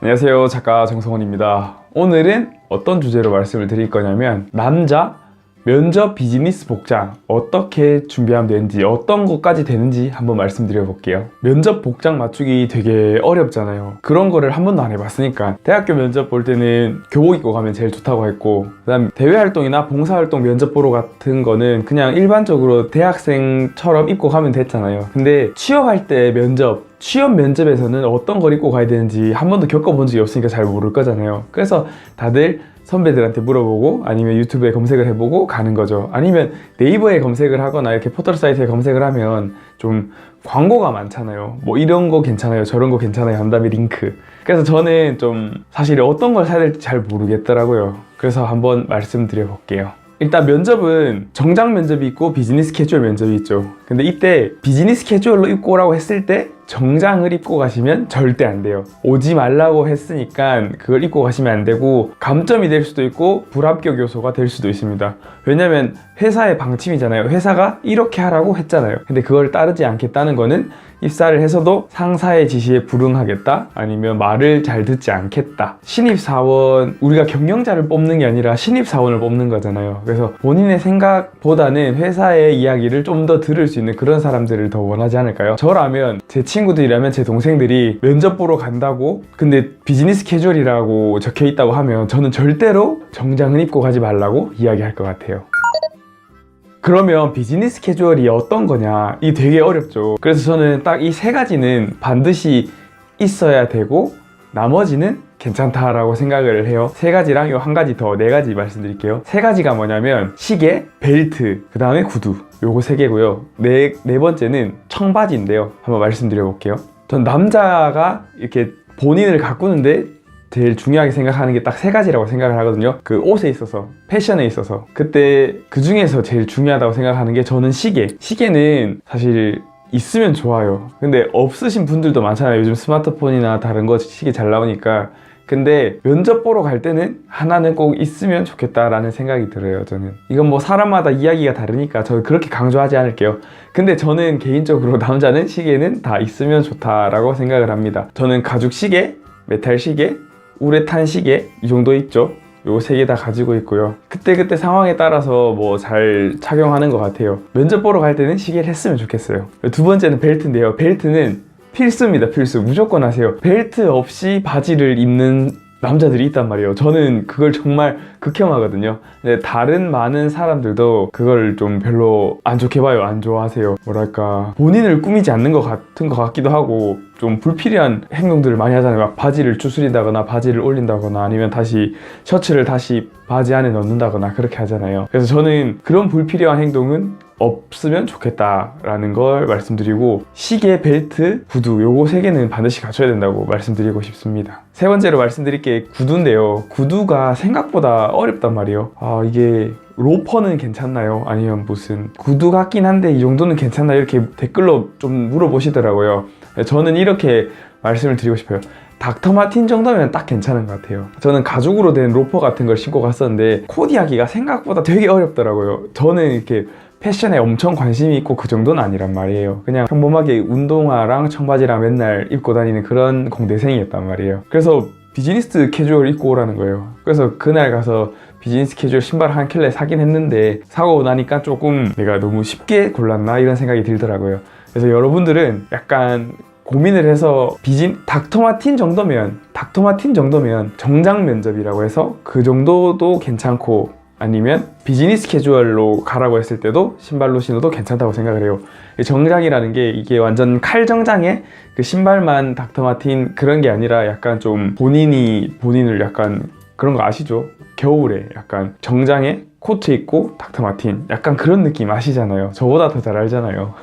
안녕하세요, 작가 정성원입니다. 오늘은 어떤 주제로 말씀을 드릴 거냐면 남자 면접 비즈니스 복장 어떻게 준비하면 되는지, 어떤 것까지 되는지 한번 말씀드려 볼게요. 면접 복장 맞추기 되게 어렵잖아요. 그런 거를 한 번도 안 해봤으니까. 대학교 면접 볼 때는 교복 입고 가면 제일 좋다고 했고, 그 다음 대외 활동이나 봉사 활동 면접 보러 같은 거는 그냥 일반적으로 대학생처럼 입고 가면 됐잖아요. 근데 취업할 때 취업 면접에서는 어떤 걸 입고 가야 되는지 한 번도 겪어본 적이 없으니까 잘 모를 거잖아요. 그래서 다들 선배들한테 물어보고 아니면 유튜브에 검색을 해보고 가는 거죠. 아니면 네이버에 검색을 하거나 이렇게 포털 사이트에 검색을 하면 좀 광고가 많잖아요. 뭐 이런 거 괜찮아요, 저런 거 괜찮아요 한 다음에 링크. 그래서 저는 좀 사실 어떤 걸 사야 될지 잘 모르겠더라고요. 그래서 한번 말씀드려 볼게요. 일단 면접은 정장 면접이 있고 비즈니스 캐주얼 면접이 있죠. 근데 이때 비즈니스 캐주얼로 입고 오라고 했을 때 정장을 입고 가시면 절대 안 돼요. 오지 말라고 했으니까 그걸 입고 가시면 안 되고, 감점이 될 수도 있고 불합격 요소가 될 수도 있습니다. 왜냐면 회사의 방침이잖아요. 회사가 이렇게 하라고 했잖아요. 근데 그걸 따르지 않겠다는 거는 입사를 해서도 상사의 지시에 불응하겠다, 아니면 말을 잘 듣지 않겠다. 신입사원, 우리가 경영자를 뽑는 게 아니라 신입사원을 뽑는 거잖아요. 그래서 본인의 생각보다는 회사의 이야기를 좀 더 들을 수 있는 그런 사람들을 더 원하지 않을까요? 저라면, 제 친구들이라면, 제 동생들이 면접 보러 간다고 근데 비즈니스 캐주얼이라고 적혀 있다고 하면 저는 절대로 정장을 입고 가지 말라고 이야기할 것 같아요. 그러면 비즈니스 캐주얼이 어떤 거냐? 이게 되게 어렵죠. 그래서 저는 딱 이 세 가지는 반드시 있어야 되고 나머지는 괜찮다라고 생각을 해요. 세 가지랑 요 한 가지 더, 네 가지 말씀드릴게요. 세 가지가 뭐냐면 시계, 벨트, 그 다음에 구두, 요거 세 개고요. 네 번째는 청바지인데요. 한번 말씀드려 볼게요. 전 남자가 이렇게 본인을 가꾸는데 제일 중요하게 생각하는 게 딱 세 가지라고 생각을 하거든요. 그 옷에 있어서, 패션에 있어서. 그때 그 중에서 제일 중요하다고 생각하는 게 저는 시계는 사실 있으면 좋아요. 근데 없으신 분들도 많잖아요. 요즘 스마트폰이나 다른 거 시계 잘 나오니까. 근데 면접 보러 갈 때는 하나는 꼭 있으면 좋겠다라는 생각이 들어요. 저는 이건 뭐 사람마다 이야기가 다르니까 저는 그렇게 강조하지 않을게요. 근데 저는 개인적으로 남자는 시계는 다 있으면 좋다라고 생각을 합니다. 저는 가죽 시계, 메탈 시계, 우레탄 시계, 이 정도 있죠. 요 세 개 다 가지고 있고요. 그때 상황에 따라서 뭐 잘 착용하는 것 같아요. 면접 보러 갈 때는 시계를 했으면 좋겠어요. 두 번째는 벨트인데요. 벨트는 필수입니다. 필수. 무조건 하세요. 벨트 없이 바지를 입는 남자들이 있단 말이에요. 저는 그걸 정말 극혐하거든요. 근데 다른 많은 사람들도 그걸 좀 별로 안 좋게 봐요. 안 좋아하세요. 뭐랄까, 본인을 꾸미지 않는 것 같은 것 같기도 하고, 좀 불필요한 행동들을 많이 하잖아요. 막 바지를 추스린다거나 바지를 올린다거나 아니면 다시 셔츠를 다시 바지 안에 넣는다거나 그렇게 하잖아요. 그래서 저는 그런 불필요한 행동은 없으면 좋겠다라는 걸 말씀드리고, 시계, 벨트, 구두, 요거 세 개는 반드시 갖춰야 된다고 말씀드리고 싶습니다. 세 번째로 말씀드릴 게 구두인데요. 구두가 생각보다 어렵단 말이에요. 이게 로퍼는 괜찮나요? 아니면 무슨 구두 같긴 한데 이 정도는 괜찮나요? 이렇게 댓글로 좀 물어보시더라고요. 저는 이렇게 말씀을 드리고 싶어요. 닥터 마틴 정도면 딱 괜찮은 것 같아요. 저는 가죽으로 된 로퍼 같은 걸 신고 갔었는데 코디하기가 생각보다 되게 어렵더라고요. 저는 이렇게 패션에 엄청 관심이 있고 그 정도는 아니란 말이에요. 그냥 평범하게 운동화랑 청바지랑 맨날 입고 다니는 그런 공대생이었단 말이에요. 그래서 비즈니스 캐주얼 입고 오라는 거예요. 그래서 그날 가서 비즈니스 캐주얼 신발 한 켤레 사긴 했는데, 사고 나니까 조금 내가 너무 쉽게 골랐나 이런 생각이 들더라고요. 그래서 여러분들은 약간 고민을 해서 닥터 마틴 정도면 정장 면접이라고 해서 그 정도도 괜찮고, 아니면 비즈니스 캐주얼로 가라고 했을 때도 신발로 신어도 괜찮다고 생각을 해요. 정장이라는 게 이게 완전 칼 정장에 그 신발만 닥터 마틴 그런 게 아니라 약간 좀 본인을 약간 그런 거 아시죠? 겨울에 약간 정장에 코트 입고 닥터 마틴 약간 그런 느낌 아시잖아요. 저보다 더 잘 알잖아요.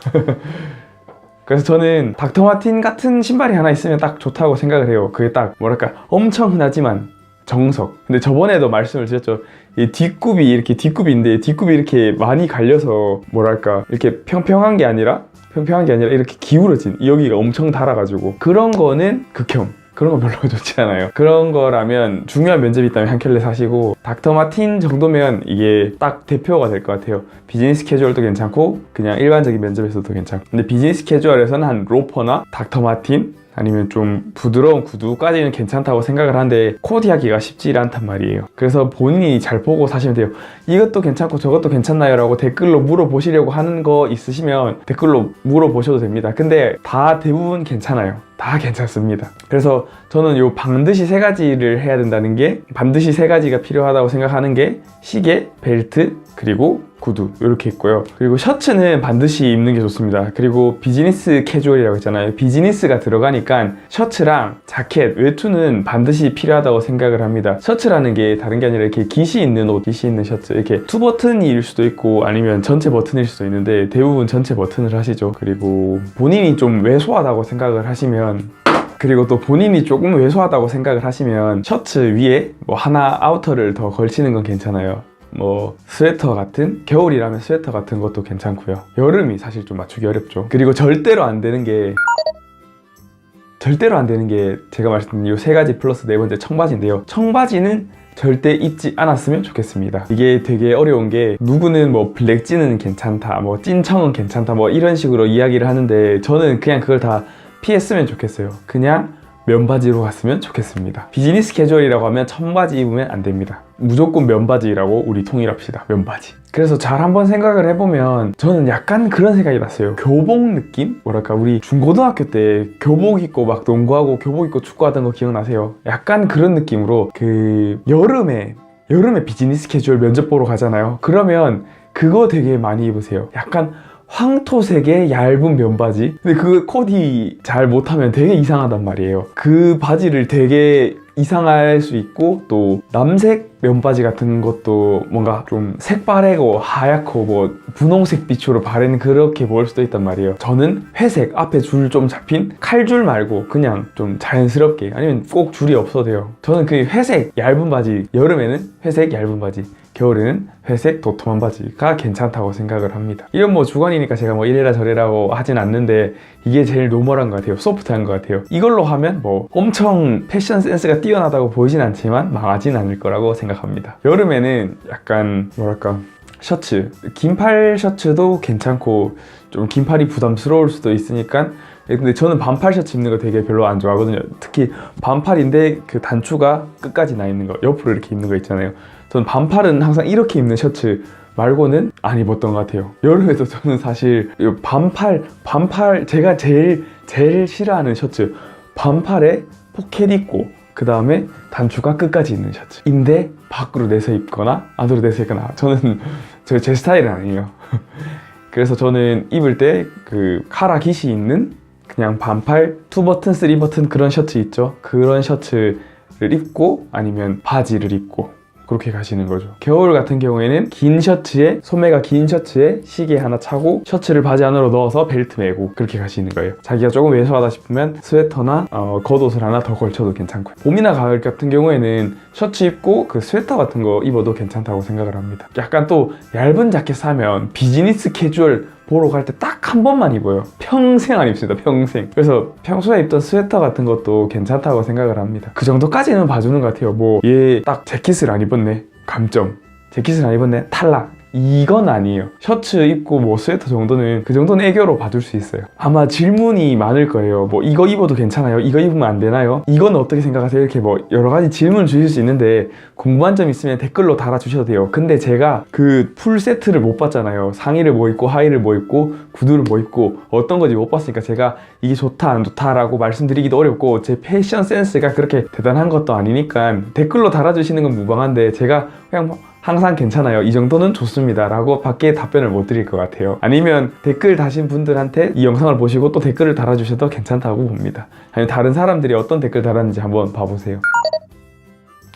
그래서 저는 닥터 마틴 같은 신발이 하나 있으면 딱 좋다고 생각을 해요. 그게 딱 뭐랄까, 엄청 흔하지만 정석. 근데 저번에도 말씀을 드렸죠. 이 뒷굽이 이렇게 많이 갈려서 뭐랄까, 이렇게 평평한 게 아니라 이렇게 기울어진, 여기가 엄청 달아가지고 그런 거는 극혐. 그런 건 별로 좋지 않아요. 그런 거라면 중요한 면접이 있다면 한 켤레 사시고, 닥터 마틴 정도면 이게 딱 대표가 될 것 같아요. 비즈니스 캐주얼도 괜찮고 그냥 일반적인 면접에서도 괜찮고. 근데 비즈니스 캐주얼에서는 한 로퍼나 닥터 마틴, 아니면 좀 부드러운 구두까지는 괜찮다고 생각을 하는데 코디하기가 쉽지 않단 말이에요. 그래서 본인이 잘 보고 사시면 돼요. 이것도 괜찮고 저것도 괜찮나요? 라고 댓글로 물어보시려고 하는 거 있으시면 댓글로 물어보셔도 됩니다. 근데 다 대부분 괜찮아요. 다 괜찮습니다. 그래서 저는 요 반드시 세 가지를 해야 된다는 게, 반드시 세 가지가 필요하다고 생각하는 게 시계, 벨트, 그리고 구두 이렇게 있고요. 그리고 셔츠는 반드시 입는 게 좋습니다. 그리고 비즈니스 캐주얼이라고 했잖아요. 비즈니스가 들어가니까 셔츠랑 자켓, 외투는 반드시 필요하다고 생각을 합니다. 셔츠라는 게 다른 게 아니라 이렇게 깃이 있는 옷, 깃이 있는 셔츠, 이렇게 투 버튼일 수도 있고 아니면 전체 버튼일 수도 있는데 대부분 전체 버튼을 하시죠. 그리고 본인이 좀 왜소하다고 생각을 하시면, 그리고 또 본인이 조금 왜소하다고 생각을 하시면 셔츠 위에 뭐 하나 아우터를 더 걸치는 건 괜찮아요. 뭐 스웨터 같은, 겨울이라면 스웨터 같은 것도 괜찮고요. 여름이 사실 좀 맞추기 어렵죠. 그리고 절대로 안 되는 게 제가 말씀드린 이 세 가지 플러스 네 번째 청바지인데요. 청바지는 절대 입지 않았으면 좋겠습니다. 이게 되게 어려운 게, 누구는 뭐 블랙진은 괜찮다, 뭐 찐청은 괜찮다, 뭐 이런 식으로 이야기를 하는데 저는 그냥 그걸 다 피했으면 좋겠어요. 그냥 면바지로 갔으면 좋겠습니다. 비즈니스 캐주얼이라고 하면 청바지 입으면 안 됩니다. 무조건 면바지라고 우리 통일합시다. 면바지. 그래서 잘 한번 생각을 해보면 저는 약간 그런 생각이 났어요. 교복 느낌? 뭐랄까, 우리 중고등학교 때 교복 입고 막 농구하고 교복 입고 축구하던 거 기억나세요? 약간 그런 느낌으로 그 여름에 비즈니스 캐주얼 면접 보러 가잖아요. 그러면 그거 되게 많이 입으세요. 약간 황토색의 얇은 면바지. 근데 그 코디 잘 못하면 되게 이상하단 말이에요. 그 바지를 되게 이상할 수 있고, 또 남색 면바지 같은 것도 뭔가 좀 색바래고 하얗고 뭐 분홍색 빛으로 바른 그렇게 보일 수도 있단 말이에요. 저는 회색, 앞에 줄 좀 잡힌 칼줄 말고 그냥 좀 자연스럽게, 아니면 꼭 줄이 없어도 돼요. 저는 그 회색 얇은 바지, 여름에는 회색 얇은 바지, 겨울에는 회색 도톰한 바지가 괜찮다고 생각을 합니다. 이건 뭐 주관이니까 제가 뭐 이래라 저래라고 하진 않는데 이게 제일 노멀한 것 같아요. 소프트한 것 같아요. 이걸로 하면 뭐 엄청 패션 센스가 뛰어나다고 보이진 않지만 망하진 않을 거라고 생각합니다. 여름에는 약간 뭐랄까, 셔츠, 긴팔 셔츠도 괜찮고 좀 긴팔이 부담스러울 수도 있으니까. 근데 저는 반팔 셔츠 입는 거 되게 별로 안 좋아하거든요. 특히 반팔인데 그 단추가 끝까지 나 있는 거, 옆으로 이렇게 입는 거 있잖아요. 저는 반팔은 항상 이렇게 입는 셔츠 말고는 안 입었던 것 같아요. 여름에도 저는 사실 반팔 제가 제일 싫어하는 셔츠, 반팔에 포켓 있고 그 다음에 단추가 끝까지 있는 셔츠인데 밖으로 내서 입거나 안으로 내서 입거나, 저는 제 스타일은 아니에요. 그래서 저는 입을 때 그 카라 깃이 있는 그냥 반팔 2버튼, 3버튼 그런 셔츠 있죠. 그런 셔츠를 입고 아니면 바지를 입고 그렇게 가시는 거죠. 겨울 같은 경우에는 긴 셔츠에, 소매가 긴 셔츠에 시계 하나 차고 셔츠를 바지 안으로 넣어서 벨트 메고 그렇게 가시는 거예요. 자기가 조금 왜소하다 싶으면 스웨터나 겉옷을 하나 더 걸쳐도 괜찮고요. 봄이나 가을 같은 경우에는 셔츠 입고 그 스웨터 같은 거 입어도 괜찮다고 생각을 합니다. 약간 또 얇은 자켓 사면 비즈니스 캐주얼 보러 갈 때 딱 한 번만 입어요. 평생 안 입습니다. 평생. 그래서 평소에 입던 스웨터 같은 것도 괜찮다고 생각을 합니다. 그 정도까지는 봐주는 것 같아요. 뭐 얘 딱 재킷을 안 입었네, 감점. 재킷을 안 입었네, 탈락. 이건 아니에요. 셔츠 입고 뭐 스웨터 정도는, 그 정도는 애교로 봐줄 수 있어요. 아마 질문이 많을 거예요. 뭐 이거 입어도 괜찮아요? 이거 입으면 안 되나요? 이건 어떻게 생각하세요? 이렇게 뭐 여러 가지 질문 주실 수 있는데 궁금한 점 있으면 댓글로 달아주셔도 돼요. 근데 제가 그 풀 세트를 못 봤잖아요. 상의를 뭐 입고 하의를 뭐 입고 구두를 뭐 입고 어떤 건지 못 봤으니까 제가 이게 좋다 안 좋다라고 말씀드리기도 어렵고 제 패션 센스가 그렇게 대단한 것도 아니니까 댓글로 달아주시는 건 무방한데 제가 그냥 항상 괜찮아요, 이 정도는 좋습니다 라고 밖에 답변을 못 드릴 것 같아요. 아니면 댓글 다신 분들한테 이 영상을 보시고 또 댓글을 달아주셔도 괜찮다고 봅니다. 아니면 다른 사람들이 어떤 댓글 달았는지 한번 봐보세요.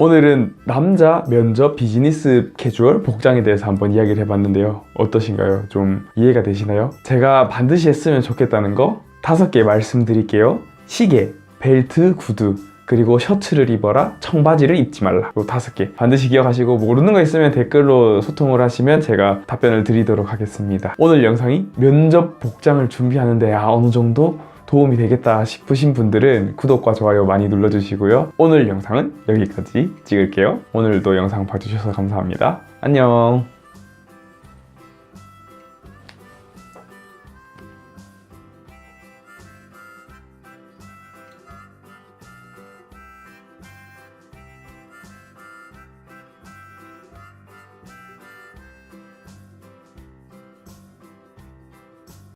오늘은 남자 면접 비즈니스 캐주얼 복장에 대해서 한번 이야기를 해봤는데요. 어떠신가요? 좀 이해가 되시나요? 제가 반드시 했으면 좋겠다는 거 5개 말씀드릴게요. 시계, 벨트, 구두, 그리고 셔츠를 입어라, 청바지를 입지 말라. 이 5개 반드시 기억하시고, 모르는 거 있으면 댓글로 소통을 하시면 제가 답변을 드리도록 하겠습니다. 오늘 영상이 면접 복장을 준비하는데 어느 정도 도움이 되겠다 싶으신 분들은 구독과 좋아요 많이 눌러주시고요. 오늘 영상은 여기까지 찍을게요. 오늘도 영상 봐주셔서 감사합니다. 안녕.